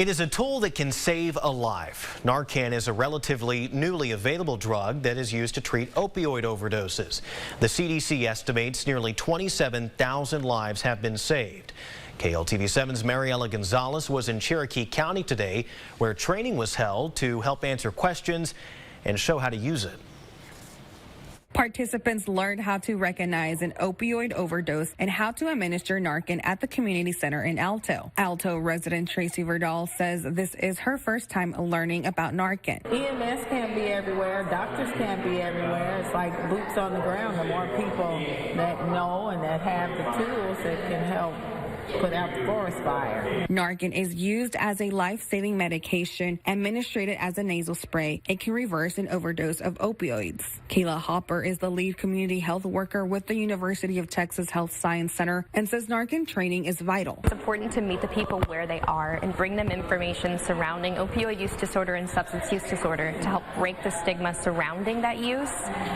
It is a tool that can save a life. Narcan is a relatively newly available drug that is used to treat opioid overdoses. The CDC estimates nearly 27,000 lives have been saved. KLTV7's Mariela Gonzalez was in Cherokee County today, where training was held to help answer questions and show how to use it. Participants learned how to recognize an opioid overdose and how to administer Narcan at the community center in Alto. Alto resident Tracy Verdal says this is her first time learning about Narcan. EMS can't be everywhere. Doctors can't be everywhere. It's like boots on the ground. The more people that know and that have the tools that can help put out the forest fire. Narcan is used as a life-saving medication. Administered as a nasal spray, it can reverse an overdose of opioids. Kayla Hopper is the lead community health worker with the University of Texas Health Science Center and says Narcan training is vital. It's important to meet the people where they are and bring them information surrounding opioid use disorder and substance use disorder to help break the stigma surrounding that use,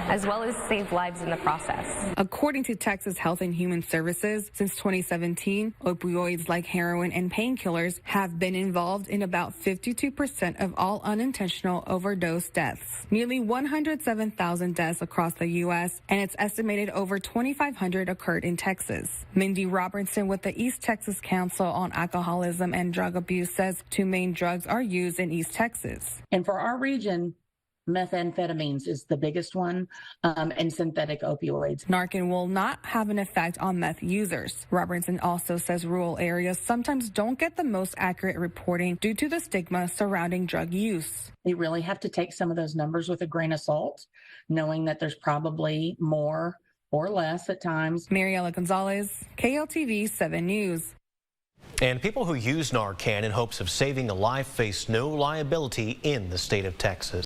as well as save lives in the process. According to Texas Health and Human Services, since 2017, opioids like heroin and painkillers have been involved in about 52% of all unintentional overdose deaths. Nearly 107,000 deaths across the U.S., and it's estimated over 2,500 occurred in Texas. Mindy Robertson with the East Texas Council on Alcoholism and Drug Abuse says two main drugs are used in East Texas. And for our region, methamphetamines is the biggest one, and synthetic opioids. Narcan will not have an effect on meth users. Robertson also says rural areas sometimes don't get the most accurate reporting due to the stigma surrounding drug use. We really have to take some of those numbers with a grain of salt, knowing that there's probably more or less at times. Mariela Gonzalez, KLTV 7 News. And people who use Narcan in hopes of saving a life face no liability in the state of Texas.